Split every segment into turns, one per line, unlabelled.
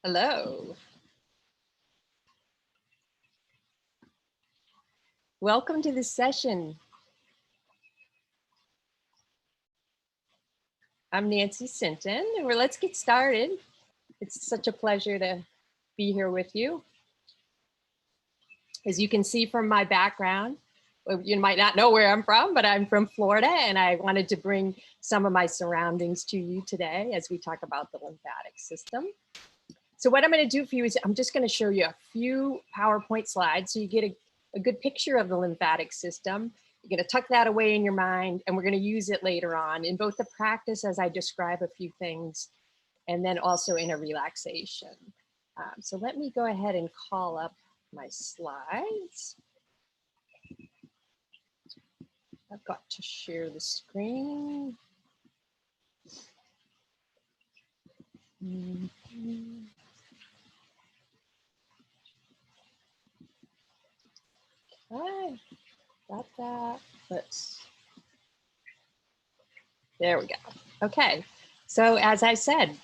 Hello. Welcome to this session. I'm Nancy Sinton, and let's get started. It's such a pleasure to be here with you. As you can see from my background, you might not know where I'm from, but I'm from Florida, and I wanted to bring some of my surroundings to you today as we talk about the lymphatic system. So what I'm going to do for you is I'm just going to show you a few PowerPoint slides so you get a good picture of the lymphatic system. You're going to tuck that away in your mind, and we're going to use it later on in both the practice as I describe a few things, and then also in a relaxation. So let me go ahead and call up my slides. I've got to share the screen. Okay, got that. There we go. Okay, so as I said,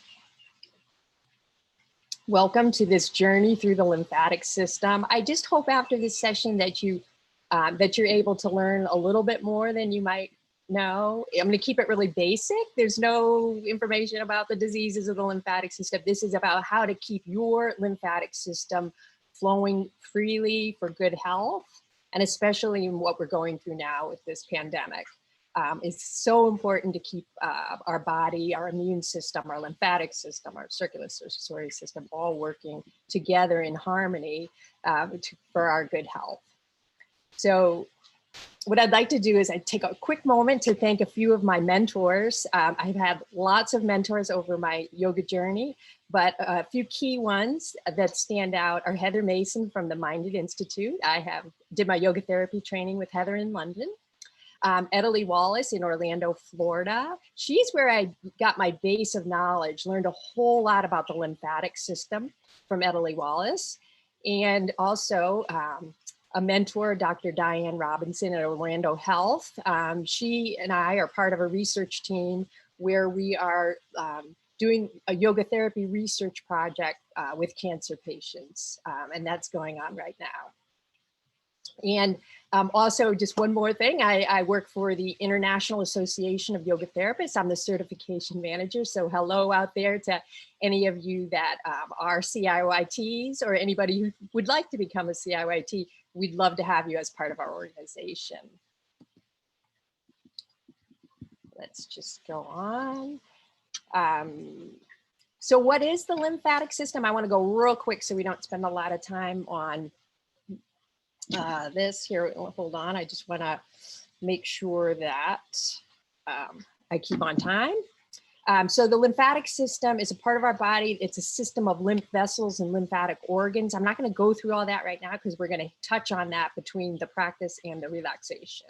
welcome to this journey through the lymphatic system. I just hope after this session that you're able to learn a little bit more than you might know. I'm going to keep it really basic. There's no information about the diseases of the lymphatic system. This is about how to keep your lymphatic system flowing freely for good health, and especially in what we're going through now with this pandemic. It's so important to keep our body, our immune system, our lymphatic system, our circulatory system all working together in harmony for our good health. So what I'd like to do is I take a quick moment to thank a few of my mentors. I've had lots of mentors over my yoga journey, but a few key ones that stand out are Heather Mason from the Minded Institute. I did my yoga therapy training with Heather in London. Italy Wallace in Orlando, Florida. She's where I got my base of knowledge, learned a whole lot about the lymphatic system from Italy Wallace. And also a mentor, Dr. Diane Robinson at Orlando Health. She and I are part of a research team where we are doing a yoga therapy research project with cancer patients. And that's going on right now. And also, just one more thing, I work for the International Association of Yoga Therapists. I'm the certification manager. So hello out there to any of you that are CIYTs or anybody who would like to become a CIYT. We'd love to have you as part of our organization. Let's just go on. So what is the lymphatic system? I want to go real quick so we don't spend a lot of time on this here. Hold on, I just want to make sure that I keep on time. So the lymphatic system is a part of our body. It's a system of lymph vessels and lymphatic organs. I'm not going to go through all that right now because we're going to touch on that between the practice and the relaxation.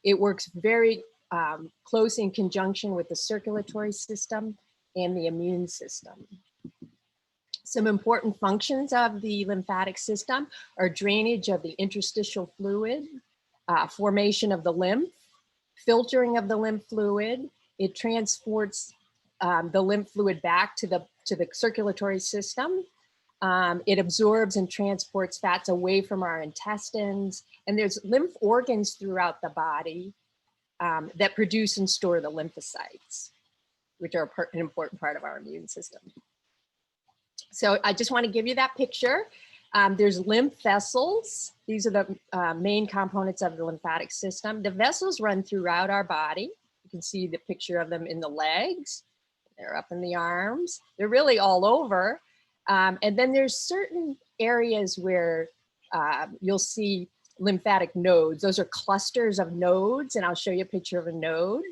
It works very close in conjunction with the circulatory system and the immune system. Some important functions of the lymphatic system are drainage of the interstitial fluid, formation of the lymph, filtering of the lymph fluid. It transports the lymph fluid back to the circulatory system. It absorbs and transports fats away from our intestines. And there's lymph organs throughout the body that produce and store the lymphocytes, which are an important part of our immune system. So I just want to give you that picture. There's lymph vessels. These are the main components of the lymphatic system. The vessels run throughout our body. You can see the picture of them in the legs. They're up in the arms. They're really all over. And then there's certain areas where you'll see lymphatic nodes. Those are clusters of nodes, and I'll show you a picture of a node.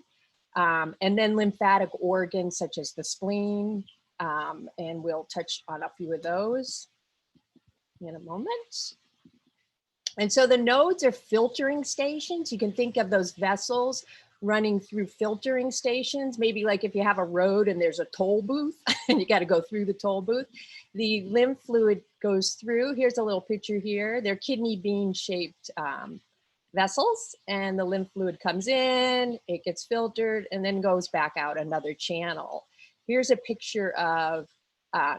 And then lymphatic organs such as the spleen, and we'll touch on a few of those in a moment. And so the nodes are filtering stations. You can think of those vessels running through filtering stations, maybe like if you have a road and there's a toll booth and you got to go through the toll booth. The lymph fluid goes through. Here's a little picture here. They're kidney bean shaped vessels, and the lymph fluid comes in, it gets filtered, and then goes back out another channel. Here's a picture of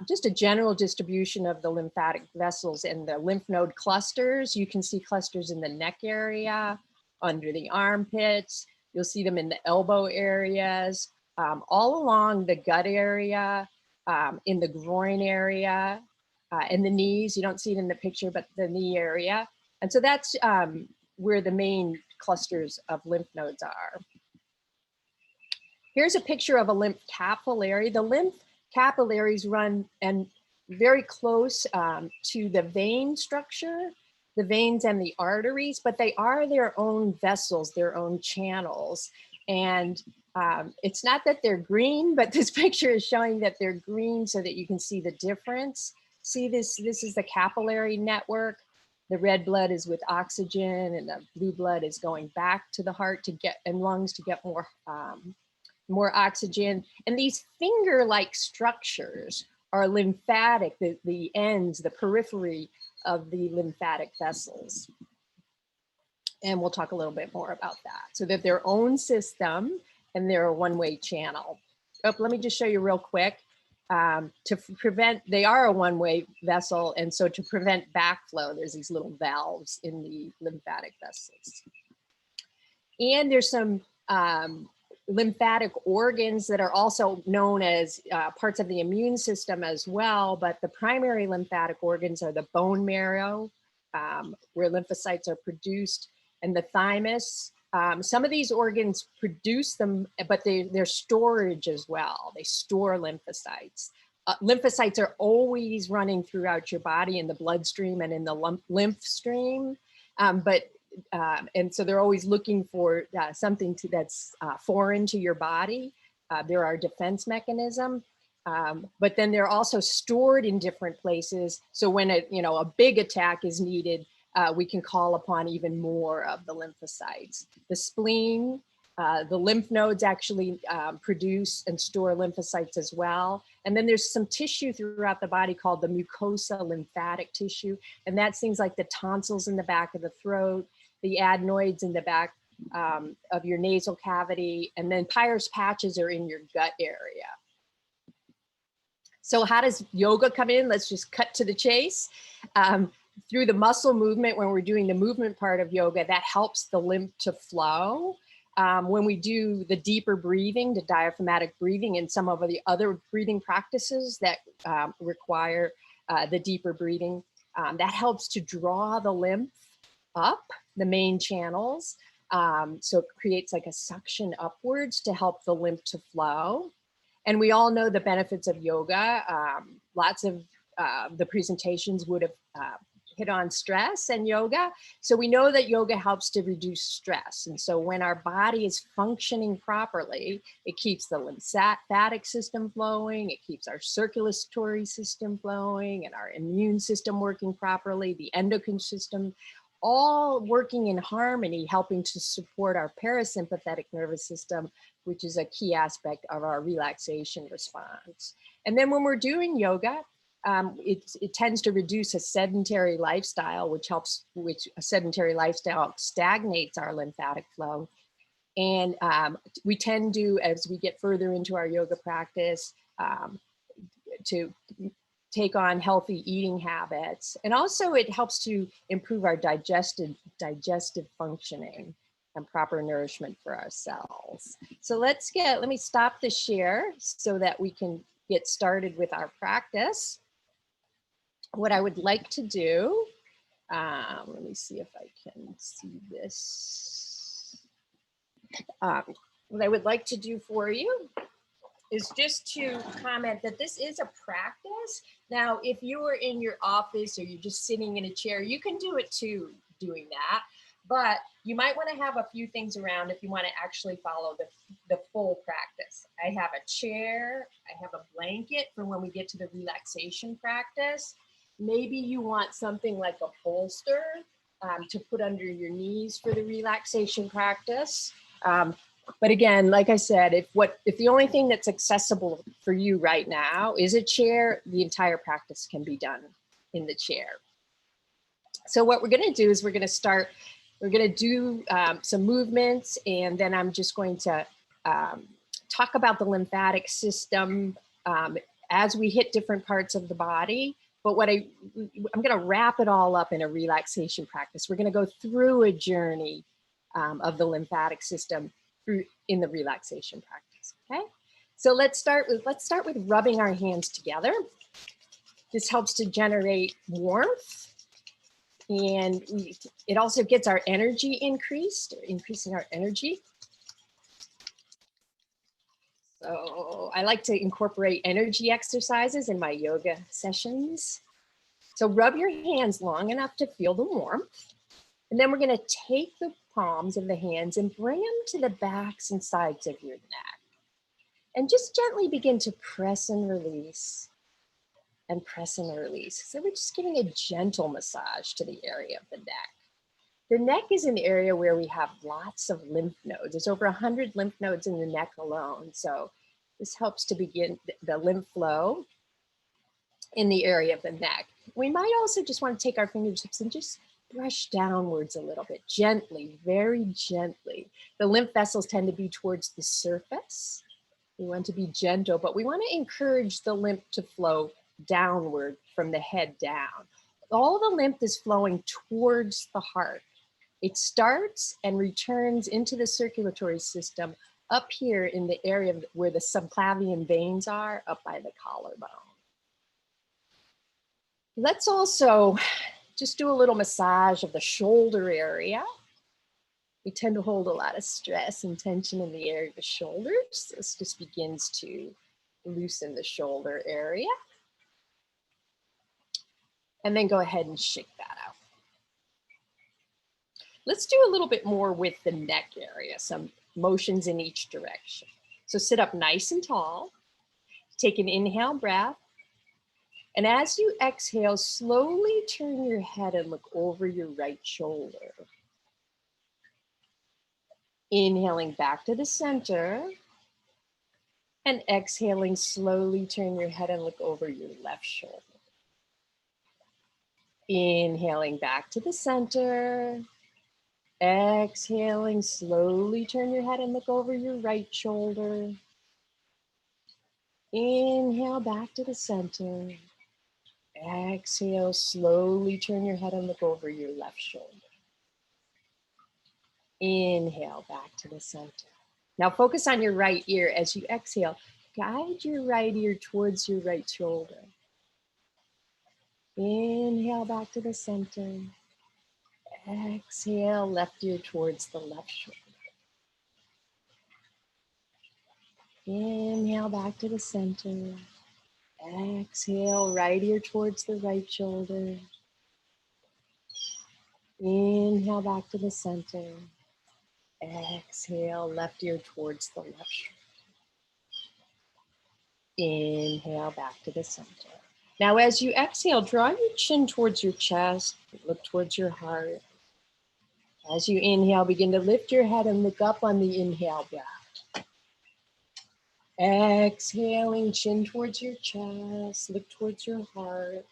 just a general distribution of the lymphatic vessels and the lymph node clusters. You can see clusters in the neck area, under the armpits. You'll see them in the elbow areas, all along the gut area, in the groin area, and the knees. You don't see it in the picture, but the knee area. And so that's where the main clusters of lymph nodes are. Here's a picture of a lymph capillary. The lymph capillaries run and very close to the vein structure, the veins and the arteries, but they are their own vessels, their own channels. And it's not that they're green, but this picture is showing that they're green so that you can see the difference. See this, this is the capillary network. The red blood is with oxygen and the blue blood is going back to the heart to get, and lungs to get more oxygen. And these finger-like structures are lymphatic, the ends, the periphery of the lymphatic vessels. And we'll talk a little bit more about that. So they're their own system and they're a one-way channel. Oh, let me just show you real quick. To prevent, they are a one-way vessel. And so to prevent backflow, there's these little valves in the lymphatic vessels. And there's some lymphatic organs that are also known as parts of the immune system as well, but the primary lymphatic organs are the bone marrow, where lymphocytes are produced, and the thymus. Some of these organs produce them, but they're storage as well. They store lymphocytes. Lymphocytes are always running throughout your body in the bloodstream and in the lymph stream, and so they're always looking for something that's foreign to your body. They're our defense mechanism, but then they're also stored in different places. So when a big attack is needed, we can call upon even more of the lymphocytes. The spleen, the lymph nodes actually produce and store lymphocytes as well. And then there's some tissue throughout the body called the mucosa lymphatic tissue. And that's things like the tonsils in the back of the throat, the adenoids in the back of your nasal cavity, and then Peyer's patches are in your gut area. So how does yoga come in? Let's just cut to the chase. Through the muscle movement, when we're doing the movement part of yoga, that helps the lymph to flow. When we do the deeper breathing, the diaphragmatic breathing, and some of the other breathing practices that require the deeper breathing, that helps to draw the lymph up, the main channels. So it creates like a suction upwards to help the lymph to flow. And we all know the benefits of yoga. Lots of the presentations would have hit on stress and yoga. So we know that yoga helps to reduce stress. And so when our body is functioning properly, it keeps the lymphatic system flowing, it keeps our circulatory system flowing, and our immune system working properly, the endocrine system, all working in harmony, helping to support our parasympathetic nervous system, which is a key aspect of our relaxation response. And then when we're doing yoga, it tends to reduce a sedentary lifestyle, which a sedentary lifestyle stagnates our lymphatic flow. And we tend to, as we get further into our yoga practice, to take on healthy eating habits. And also it helps to improve our digestive functioning and proper nourishment for our cells. So let me stop the share so that we can get started with our practice. What I would like to do, let me see if I can see this. What I would like to do for you is just to comment that this is a practice. Now, if you are in your office or you're just sitting in a chair, you can do it too, doing that. But you might want to have a few things around if you want to actually follow the full practice. I have a chair, I have a blanket for when we get to the relaxation practice. Maybe you want something like a bolster to put under your knees for the relaxation practice. But again, like I said, if the only thing that's accessible for you right now is a chair, the entire practice can be done in the chair. So what we're going to do is we're going to do some movements, and then I'm just going to talk about the lymphatic system as we hit different parts of the body. But what I'm going to wrap it all up in a relaxation practice. We're going to go through a journey of the lymphatic system in the relaxation practice. Okay, so let's start with rubbing our hands together. This helps to generate warmth, and it also gets our energy increasing our energy. So I like to incorporate energy exercises in my yoga sessions. So rub your hands long enough to feel the warmth. And then we're going to take the palms of the hands and bring them to the backs and sides of your neck. And just gently begin to press and release and press and release. So we're just giving a gentle massage to the area of the neck. The neck is an area where we have lots of lymph nodes. There's over 100 lymph nodes in the neck alone. So this helps to begin the lymph flow in the area of the neck. We might also just want to take our fingertips and just brush downwards a little bit, gently, very gently. The lymph vessels tend to be towards the surface. We want to be gentle, but we want to encourage the lymph to flow downward from the head down. All the lymph is flowing towards the heart. It starts and returns into the circulatory system up here in the area where the subclavian veins are, up by the collarbone. Let's also just do a little massage of the shoulder area. We tend to hold a lot of stress and tension in the area of the shoulders. This just begins to loosen the shoulder area. And then go ahead and shake that out. Let's do a little bit more with the neck area, some motions in each direction. So sit up nice and tall, take an inhale breath, and as you exhale, slowly turn your head and look over your right shoulder. Inhaling back to the center, and exhaling, slowly turn your head and look over your left shoulder. Inhaling back to the center. Exhaling, slowly turn your head and look over your right shoulder. Inhale back to the center. Exhale, slowly turn your head and look over your left shoulder. Inhale back to the center. Now focus on your right ear as you exhale. Guide your right ear towards your right shoulder. Inhale back to the center. Exhale, left ear towards the left shoulder. Inhale back to the center. Exhale, right ear towards the right shoulder. Inhale back to the center. Exhale, left ear towards the left shoulder. Inhale back to the center. Now as you exhale, draw your chin towards your chest, look towards your heart. As you inhale, begin to lift your head and look up on the inhale breath. Exhaling, chin towards your chest, look towards your heart.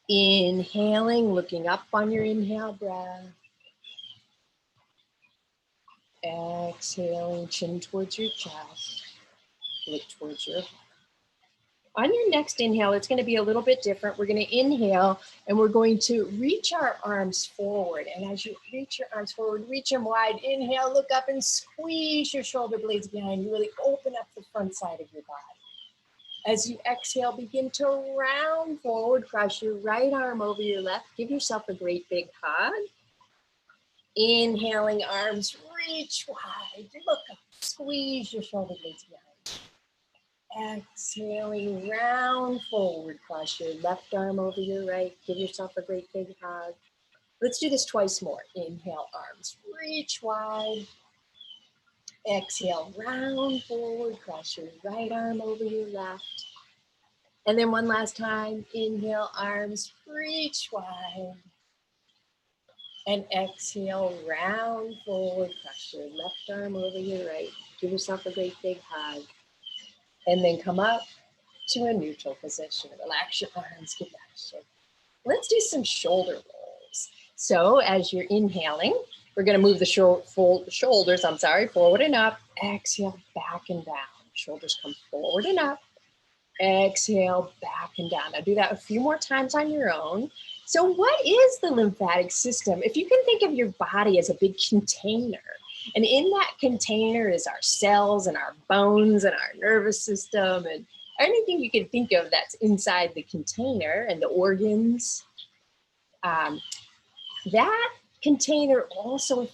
Inhaling, looking up on your inhale breath. Exhaling, chin towards your chest, look towards your heart. On your next inhale, it's going to be a little bit different. We're going to inhale and we're going to reach our arms forward. And as you reach your arms forward, reach them wide. Inhale, look up and squeeze your shoulder blades behind you. Really open up the front side of your body. As you exhale, begin to round forward. Cross your right arm over your left. Give yourself a great big hug. Inhaling, arms reach wide. Look up, squeeze your shoulder blades behind. Exhaling, round forward, cross your left arm over your right. Give yourself a great big hug. Let's do this twice more. Inhale, arms reach wide. Exhale, round forward, cross your right arm over your left. And then one last time. Inhale, arms reach wide. And exhale, round forward, cross your left arm over your right. Give yourself a great big hug. And then come up to a neutral position. Relax your arms, give that a shake. Let's do some shoulder rolls. So as you're inhaling, we're gonna move the shoulders, forward and up. Exhale, back and down. Shoulders come forward and up. Exhale, back and down. Now do that a few more times on your own. So what is the lymphatic system? If you can think of your body as a big container, and in that container is our cells and our bones and our nervous system and anything you can think of that's inside the container and the organs. That container also,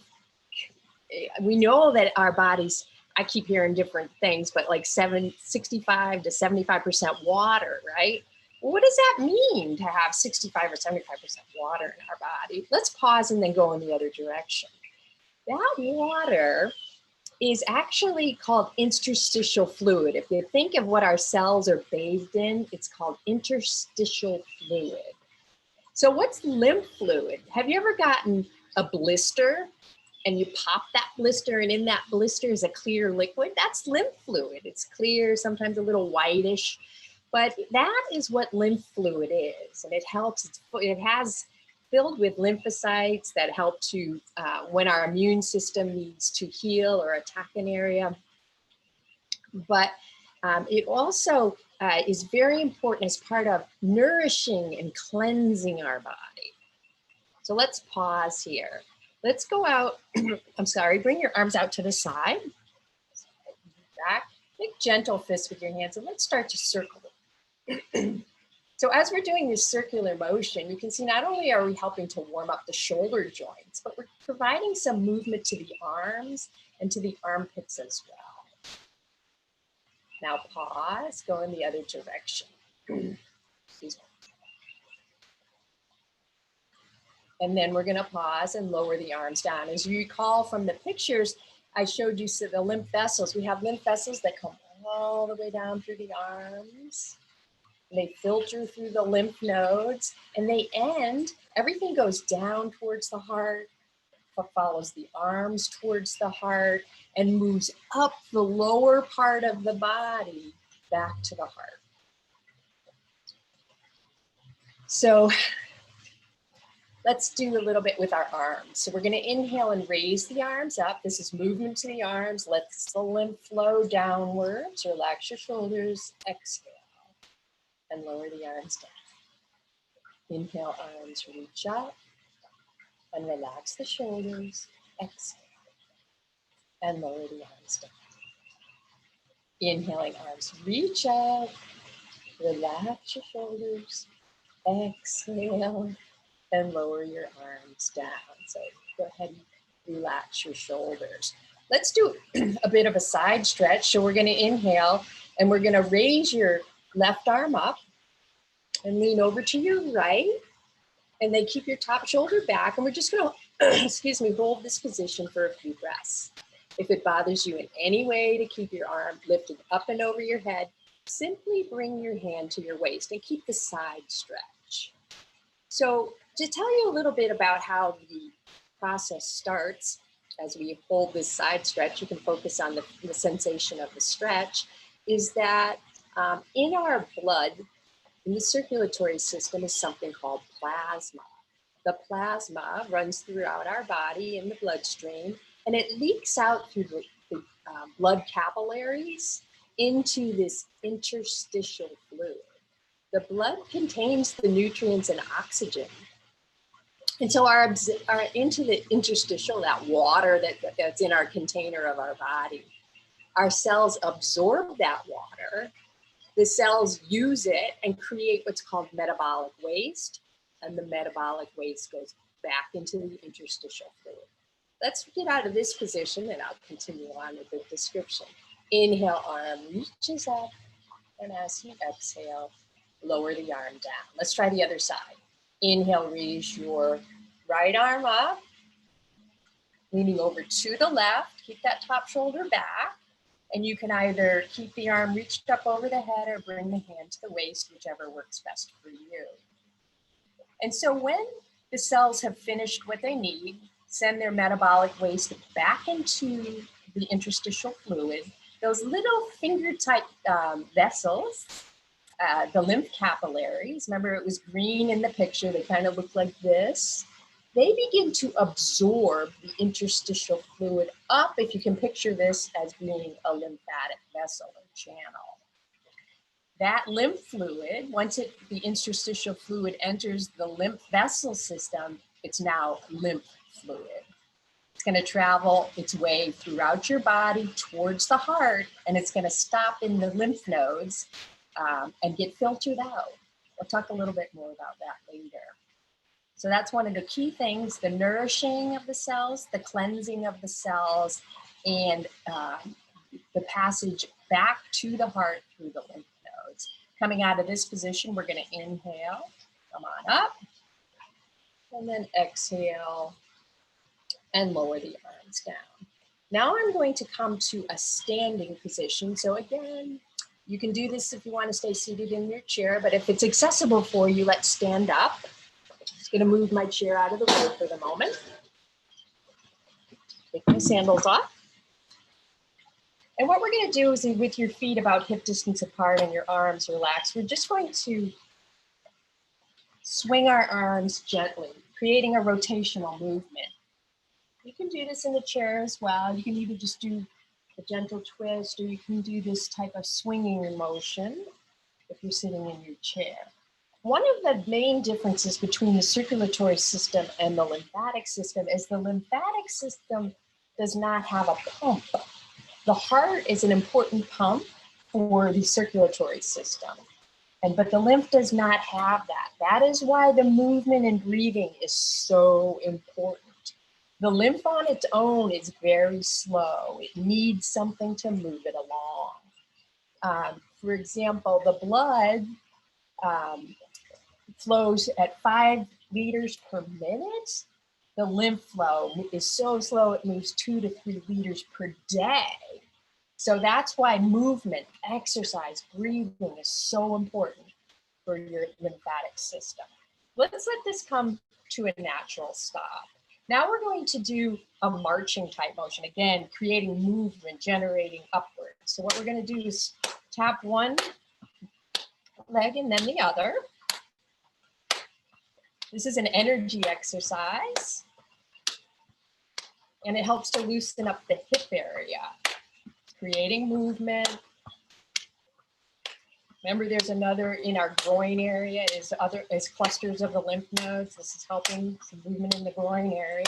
we know that our bodies, I keep hearing different things, but like 65 to 75% water, right? Well, what does that mean to have 65 or 75% water in our body? Let's pause and then go in the other direction. That water is actually called interstitial fluid. If you think of what our cells are bathed in, it's called interstitial fluid. So what's lymph fluid? Have you ever gotten a blister and you pop that blister and in that blister is a clear liquid? That's lymph fluid. It's clear, sometimes a little whitish, but that is what lymph fluid is. And it helps, it has filled with lymphocytes that help to, when our immune system needs to heal or attack an area. But it also is very important as part of nourishing and cleansing our body. So let's pause here. Let's go out, I'm sorry, bring your arms out to the side. Back, make gentle fists with your hands and let's start to circle. So as we're doing this circular motion, you can see not only are we helping to warm up the shoulder joints, but we're providing some movement to the arms and to the armpits as well. Now pause, go in the other direction. Excuse me. And then we're gonna pause and lower the arms down. As you recall from the pictures, I showed you the lymph vessels. We have lymph vessels that come all the way down through the arms. They filter through the lymph nodes and they end, everything goes down towards the heart, follows the arms towards the heart and moves up the lower part of the body back to the heart. So let's do a little bit with our arms. So we're going to inhale and raise the arms up. This is movement to the arms. Let the lymph flow downwards. Relax your shoulders. Exhale and lower the arms down. Inhale, arms reach up and relax the shoulders. Exhale and lower the arms down. Inhaling, arms reach up. Relax your shoulders. Exhale and lower your arms down. So go ahead and relax your shoulders. Let's do a bit of a side stretch. So we're going to inhale and we're going to raise your left arm up and lean over to your right. And then keep your top shoulder back. And we're just going to, excuse me, hold this position for a few breaths. If it bothers you in any way to keep your arm lifted up and over your head, simply bring your hand to your waist and keep the side stretch. So to tell you a little bit about how the process starts, as we hold this side stretch, you can focus on the sensation of the stretch, is that in our blood, in the circulatory system is something called plasma. The plasma runs throughout our body in the bloodstream, and it leaks out through the blood capillaries into this interstitial fluid. The blood contains the nutrients and oxygen. And so our into the interstitial, that water that's in our container of our body, our cells absorb that water. The cells use it and create what's called metabolic waste, and the metabolic waste goes back into the interstitial fluid. Let's get out of this position and I'll continue on with the description. Inhale, arm reaches up, and as you exhale, lower the arm down. Let's try the other side. Inhale, raise your right arm up, leaning over to the left, keep that top shoulder back. And you can either keep the arm reached up over the head or bring the hand to the waist, whichever works best for you. And so when the cells have finished what they need, send their metabolic waste back into the interstitial fluid, those little finger-type vessels, the lymph capillaries, remember it was green in the picture, they kind of look like this. They begin to absorb the interstitial fluid up, if you can picture this as being a lymphatic vessel. channel. That lymph fluid, once the interstitial fluid enters the lymph vessel system, it's now lymph fluid. It's going to travel its way throughout your body towards the heart, and it's going to stop in the lymph nodes and get filtered out. We'll talk a little bit more about that later. So that's one of the key things, the nourishing of the cells, the cleansing of the cells, and the passage back to the heart through the lymph nodes. Coming out of this position, we're going to inhale, come on up, and then exhale and lower the arms down. Now I'm going to come to a standing position. So again, you can do this if you want to stay seated in your chair, but if it's accessible for you, let's stand up. Just going to move my chair out of the way for the moment. Take my sandals off. And what we're going to do is, with your feet about hip distance apart and your arms relaxed, we're just going to swing our arms gently, creating a rotational movement. You can do this in the chair as well. You can either just do a gentle twist, or you can do this type of swinging motion if you're sitting in your chair. One of the main differences between the circulatory system and the lymphatic system is the lymphatic system does not have a pump. The heart is an important pump for the circulatory system, but the lymph does not have that. That is why the movement and breathing is so important. The lymph on its own is very slow. It needs something to move it along. For example, the blood flows at 5 liters per minute. The lymph flow is so slow, it moves 2 to 3 liters per day. So that's why movement, exercise, breathing is so important for your lymphatic system. Let's let this come to a natural stop. Now we're going to do a marching type motion. Again, creating movement, generating upwards. So what we're going to do is tap one leg and then the other. This is an energy exercise, and it helps to loosen up the hip area, creating movement. Remember, there's another in our groin area is clusters of the lymph nodes. This is helping some movement in the groin area.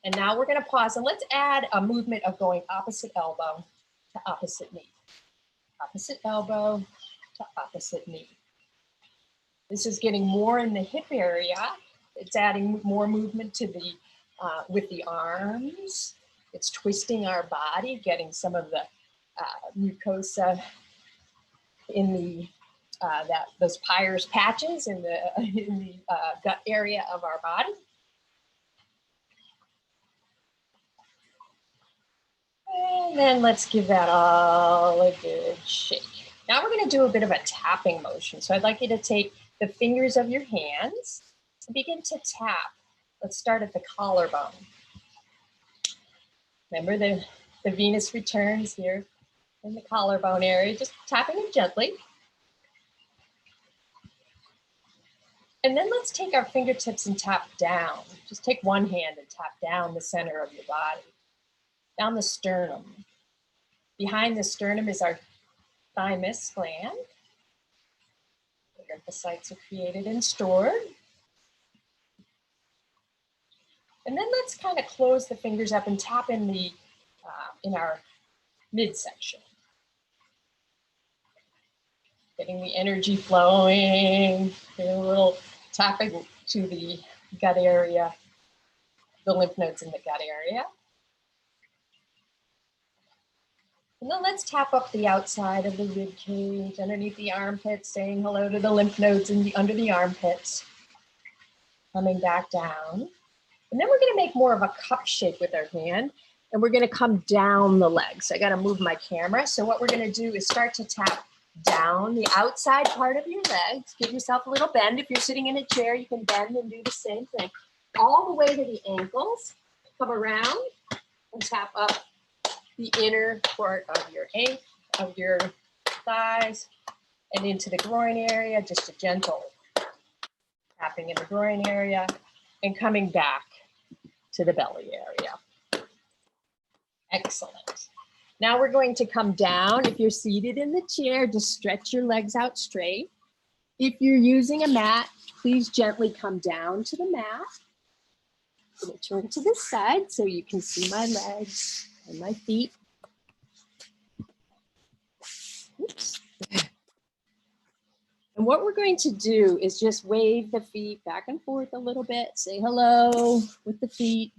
And now we're going to pause, and let's add a movement of going opposite elbow to opposite knee, opposite elbow to opposite knee. This is getting more in the hip area. It's adding more movement to the with the arms. It's twisting our body, getting some of the mucosa in the those Peyer's patches in the gut area of our body. And then let's give that all a good shake. Now we're going to do a bit of a tapping motion. So I'd like you to take the fingers of your hands and begin to tap. Let's start at the collarbone. Remember the venous returns here in the collarbone area, just tapping it gently. And then let's take our fingertips and tap down. Just take one hand and tap down the center of your body, down the sternum. Behind the sternum is our thymus gland. The lymphocytes are created and stored. And then let's kind of close the fingers up and tap in our midsection. Getting the energy flowing, getting a little tapping to the gut area, the lymph nodes in the gut area. And then let's tap up the outside of the rib cage, underneath the armpits, saying hello to the lymph nodes under the armpits. Coming back down. And then we're going to make more of a cup shape with our hand, and we're going to come down the legs. So I got to move my camera. So what we're going to do is start to tap down the outside part of your legs. Give yourself a little bend. If you're sitting in a chair, you can bend and do the same thing. All the way to the ankles. Come around and tap up the inner part of your thighs and into the groin area. Just a gentle tapping in the groin area and coming back to the belly area. Excellent. Now we're going to come down. If you're seated in the chair, just stretch your legs out straight. If you're using a mat, please gently come down to the mat. I'm going to turn to this side so you can see my legs and my feet. Oops. And what we're going to do is just wave the feet back and forth a little bit, say hello with the feet.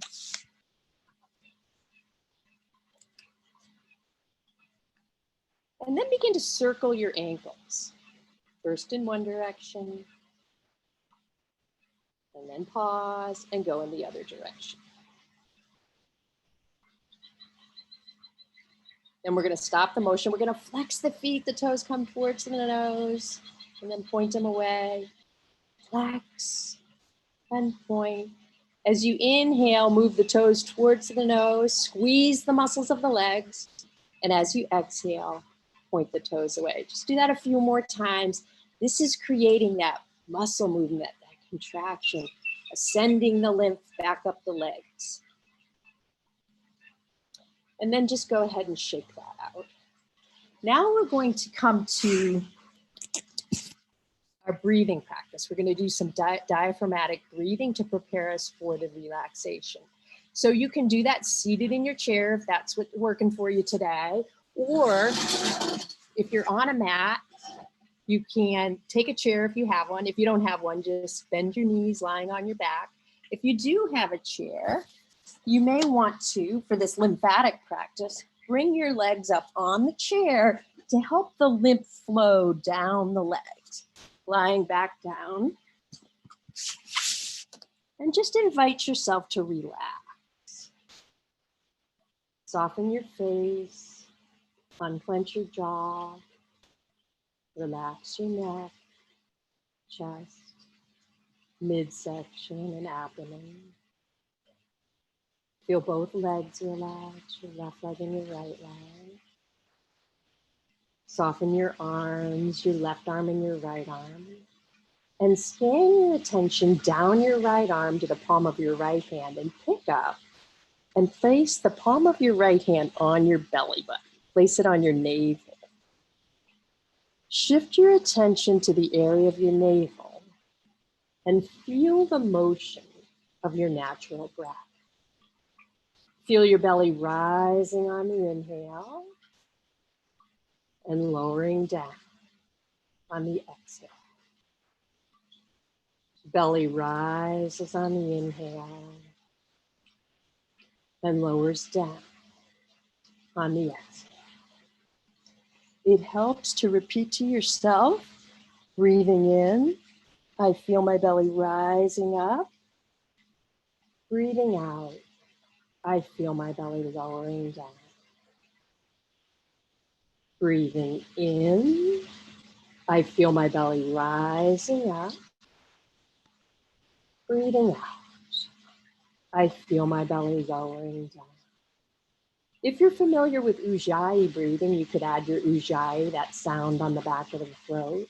And then begin to circle your ankles. First in one direction, and then pause and go in the other direction. Then we're going to stop the motion. We're going to flex the feet, the toes come towards the nose, and then point them away. Flex and point. As you inhale, move the toes towards the nose, squeeze the muscles of the legs, and as you exhale, point the toes away. Just do that a few more times. This is creating that muscle movement, that contraction, ascending the lymph back up the legs. And then just go ahead and shake that out. Now we're going to come to our breathing practice. We're going to do some diaphragmatic breathing to prepare us for the relaxation. So you can do that seated in your chair if that's what's working for you today. Or if you're on a mat, you can take a chair if you have one. If you don't have one, just bend your knees lying on your back. If you do have a chair, you may want to, for this lymphatic practice, bring your legs up on the chair to help the lymph flow down the legs. Lying back down. And just invite yourself to relax. Soften your face, unclench your jaw, relax your neck, chest, midsection, and abdomen. Feel both legs relax, your left leg and your right leg. Soften your arms, your left arm and your right arm. And scan your attention down your right arm to the palm of your right hand and pick up and place the palm of your right hand on your belly button. Place it on your navel. Shift your attention to the area of your navel and feel the motion of your natural breath. Feel your belly rising on the inhale and lowering down on the exhale. Belly rises on the inhale and lowers down on the exhale. It helps to repeat to yourself, breathing in, I feel my belly rising up. Breathing out, I feel my belly lowering down. Breathing in, I feel my belly rising up. Breathing out, I feel my belly lowering down. If you're familiar with Ujjayi breathing, you could add your Ujjayi, that sound on the back of the throat.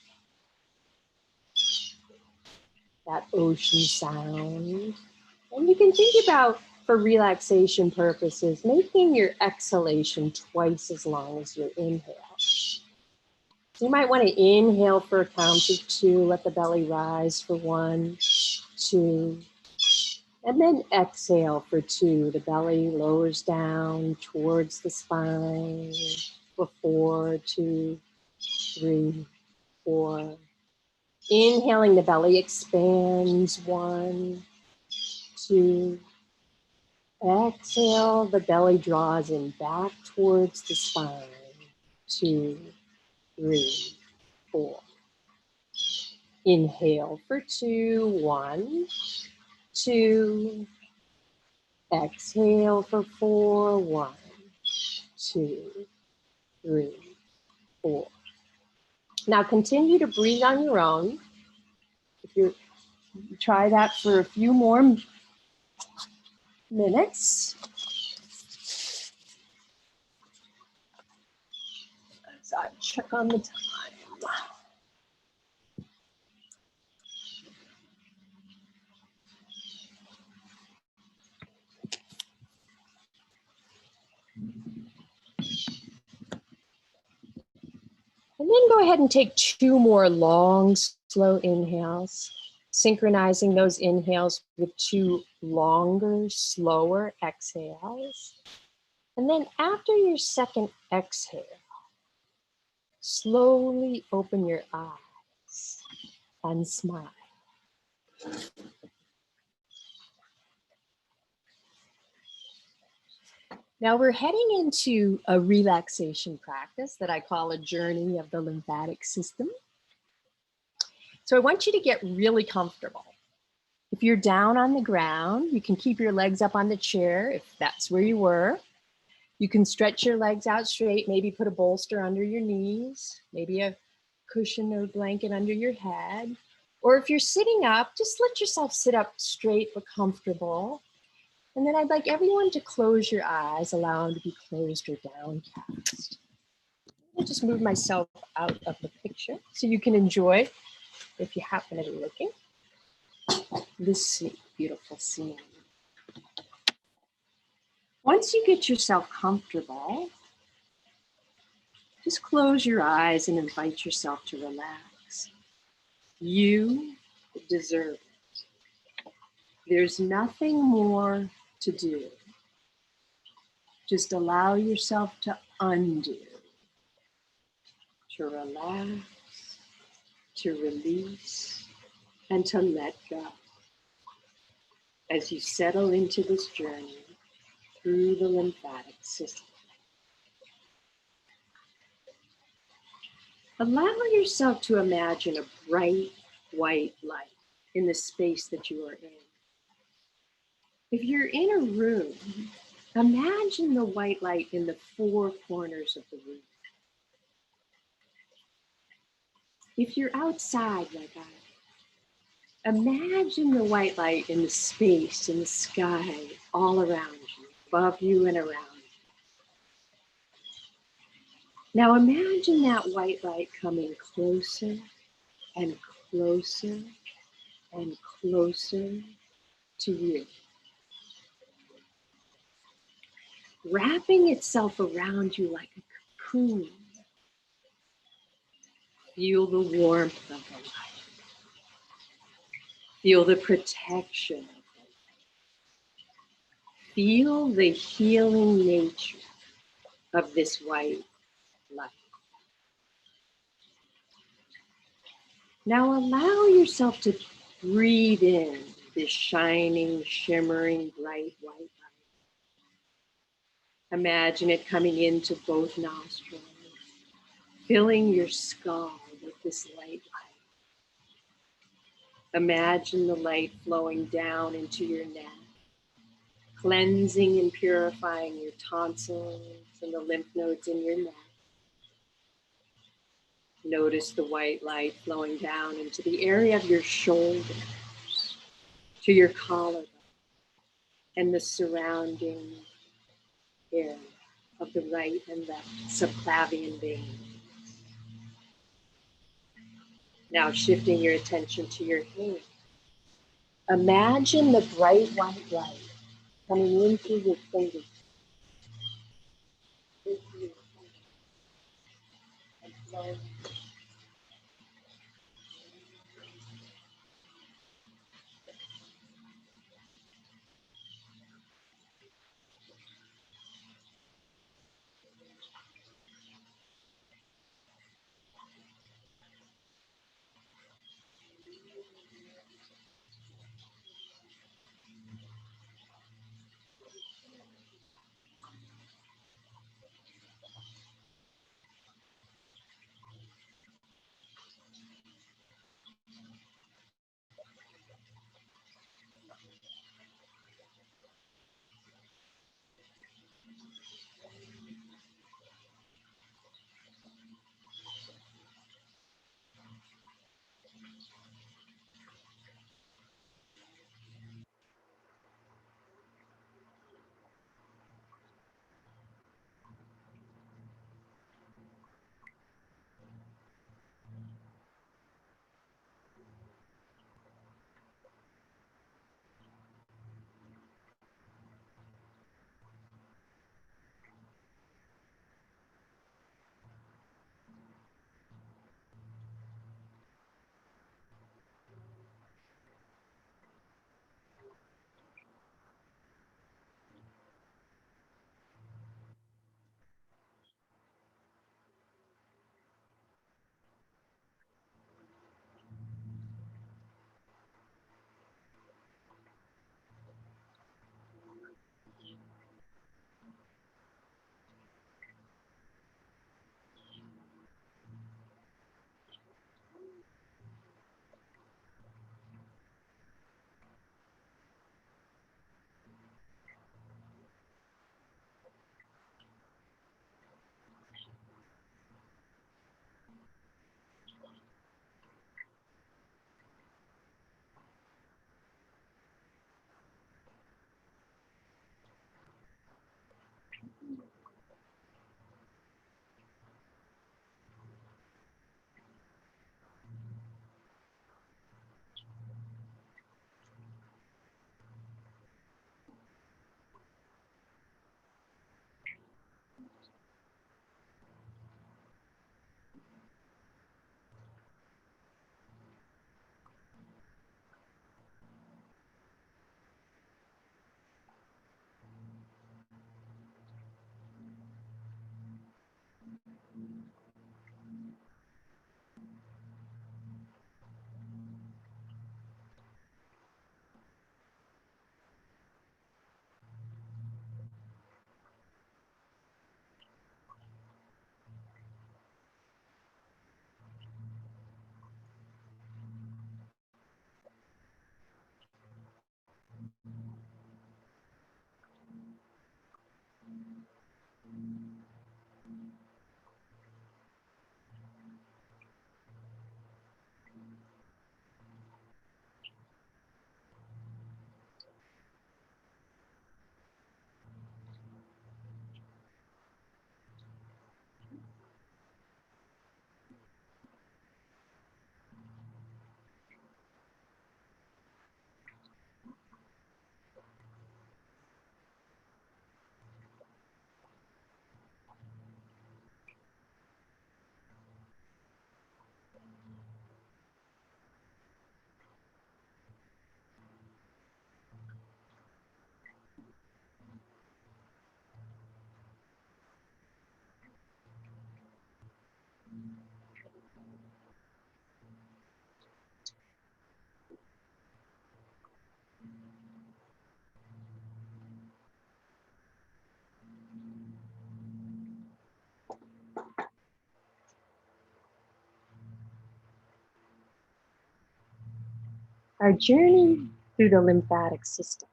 That ocean sound. And you can think about, for relaxation purposes, making your exhalation twice as long as your inhale. So you might want to inhale for a count of 2, let the belly rise for 1, 2, and then exhale for 2. The belly lowers down towards the spine for 4, 2, 3, 4. Inhaling, the belly expands, 1, 2. Exhale, the belly draws in back towards the spine, 2, 3, 4. Inhale for 2, 1, 2. Exhale for 4, 1, 2, 3, 4. Now continue to breathe on your own. If you try that for a few more minutes. So I check on the time. then go ahead and take 2 more long, slow inhales, synchronizing those inhales with 2 longer, slower exhales. And then after your second exhale, slowly open your eyes and smile. Now we're heading into a relaxation practice that I call a journey of the lymphatic system. So I want you to get really comfortable. If you're down on the ground, you can keep your legs up on the chair if that's where you were. You can stretch your legs out straight, maybe put a bolster under your knees, maybe a cushion or blanket under your head. Or if you're sitting up, just let yourself sit up straight but comfortable. And then I'd like everyone to close your eyes, allow them to be closed or downcast. I'll just move myself out of the picture so you can enjoy, if you happen to be looking, this beautiful scene. Once you get yourself comfortable, just close your eyes and invite yourself to relax. You deserve it. There's nothing more to do. Just allow yourself to undo, to relax, to release, and to let go as you settle into this journey through the lymphatic system. Allow yourself to imagine a bright white light in the space that you are in. If you're in a room, imagine the white light in the 4 corners of the room. If you're outside like I am, imagine the white light in the space, in the sky, all around you, above you and around you. Now imagine that white light coming closer and closer and closer to you, wrapping itself around you like a cocoon. Feel the warmth of the light. Feel the protection of the light. Feel the healing nature of this white light. Now allow yourself to breathe in this shining, shimmering, bright white light. Imagine it coming into both nostrils, filling your skull with this light light. Imagine the light flowing down into your neck, cleansing and purifying your tonsils and the lymph nodes in your neck. Notice the white light flowing down into the area of your shoulders, to your collarbone, and the surrounding area of the right and left subclavian veins. Now shifting your attention to your hands. Imagine the bright white light coming into your fingers. And flowing. Our journey through the lymphatic system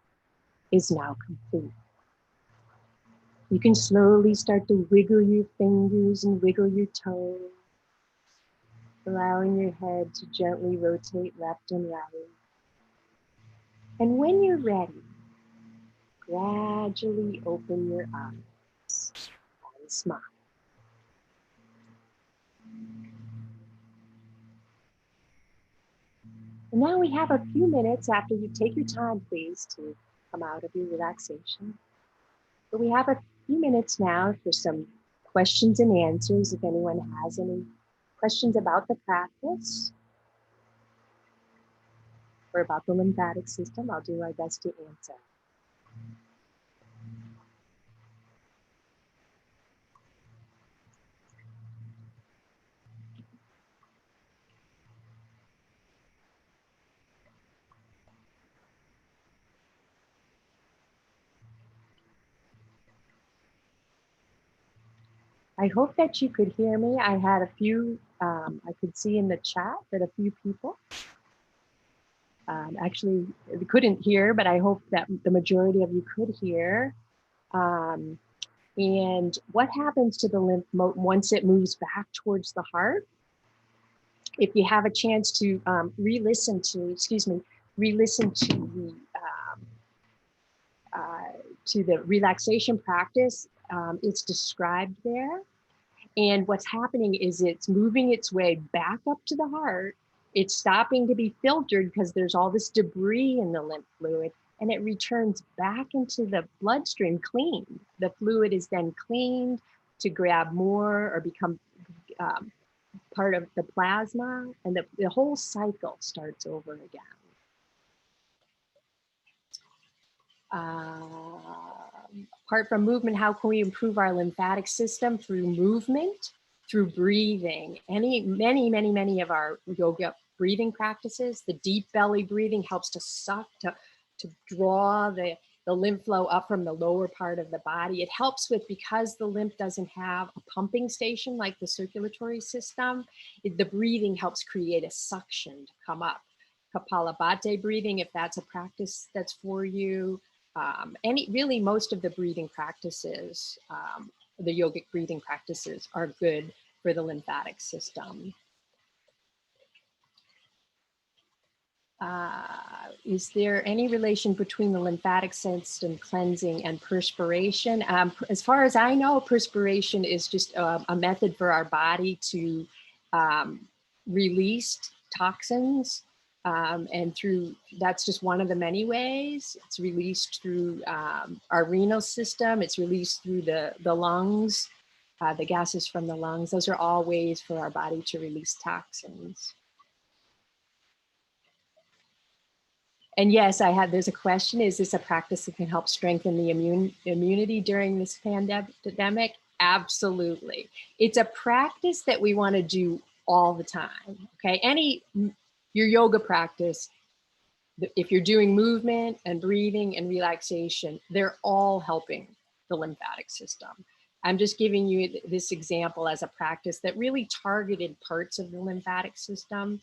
is now complete. You can slowly start to wiggle your fingers and wiggle your toes, allowing your head to gently rotate left and right. And when you're ready, gradually open your eyes and smile. And now we have a few minutes after you take your time, please, to come out of your relaxation. But we have a few minutes now for some questions and answers. If anyone has any questions about the practice or about the lymphatic system, I'll do my best to answer. I hope that you could hear me. I had a few, I could see in the chat that a few people actually couldn't hear, but I hope that the majority of you could hear. And what happens to the lymph node once it moves back towards the heart? If you have a chance to re-listen to the relaxation practice, it's described there. And what's happening is it's moving its way back up to the heart. It's stopping to be filtered because there's all this debris in the lymph fluid, and it returns back into the bloodstream clean. The fluid is then cleaned to grab more or become part of the plasma, and the whole cycle starts over again. Apart from movement, how can we improve our lymphatic system? Through movement, through breathing. Many of our yoga breathing practices, the deep belly breathing helps to suck, to draw the lymph flow up from the lower part of the body. It helps with, because the lymph doesn't have a pumping station like the circulatory system, the breathing helps create a suction to come up. Kapalabhati breathing, if that's a practice that's for you. Really most of the breathing practices, the yogic breathing practices, are good for the lymphatic system. Is there any relation between the lymphatic system cleansing and perspiration? As far as I know, perspiration is just a method for our body to release toxins. And that's just one of the many ways. It's released through our renal system. It's released through the lungs, the gases from the lungs. Those are all ways for our body to release toxins. And yes, there's a question, is this a practice that can help strengthen the immunity during this pandemic? Absolutely. It's a practice that we want to do all the time, okay? Your yoga practice, if you're doing movement and breathing and relaxation, they're all helping the lymphatic system. I'm just giving you this example as a practice that really targeted parts of the lymphatic system,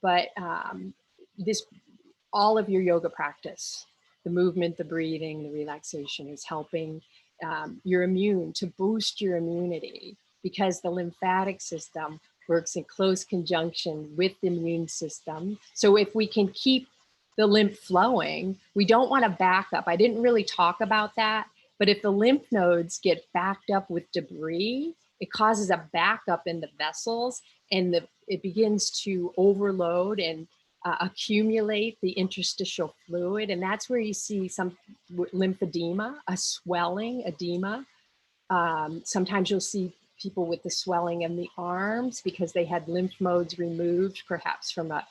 but all of your yoga practice, the movement, the breathing, the relaxation is helping your immune, to boost your immunity, because the lymphatic system works in close conjunction with the immune system. So if we can keep the lymph flowing, we don't want to back up. I didn't really talk about that, but if the lymph nodes get backed up with debris, it causes a backup in the vessels, and it begins to overload and accumulate the interstitial fluid. And that's where you see some lymphedema, a swelling edema. Sometimes you'll see people with the swelling in the arms because they had lymph nodes removed, perhaps from a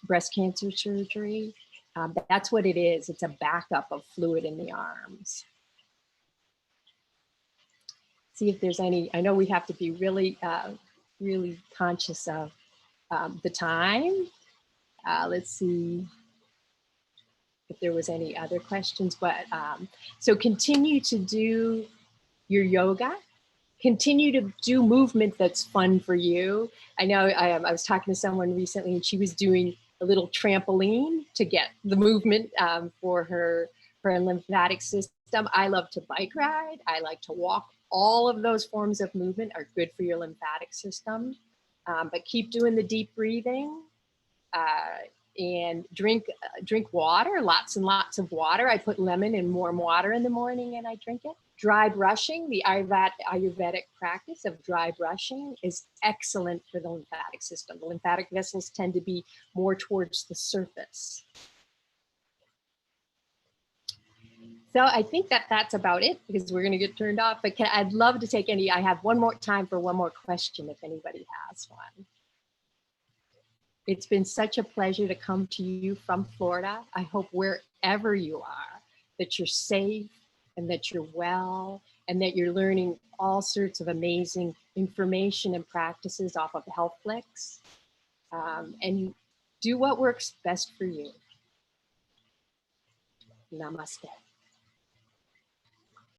breast cancer surgery. That's what it is. It's a backup of fluid in the arms. See if there's any, I know we have to be really, really conscious of the time. Let's see if there was any other questions, but so continue to do your yoga, continue to do movement that's fun for you. I know I was talking to someone recently, and she was doing a little trampoline to get the movement for her lymphatic system. I love to bike ride. I like to walk. All of those forms of movement are good for your lymphatic system. But keep doing the deep breathing and drink water, lots and lots of water. I put lemon and warm water in the morning and I drink it. Dry brushing, the Ayurvedic practice of dry brushing is excellent for the lymphatic system. The lymphatic vessels tend to be more towards the surface. So I think that's about it because we're going to get turned off. But I'd love to take any. I have one more time for one more question if anybody has one. It's been such a pleasure to come to you from Florida. I hope wherever you are, that you're safe and that you're well and that you're learning all sorts of amazing information and practices off of HealthFlix. And do what works best for you. Namaste.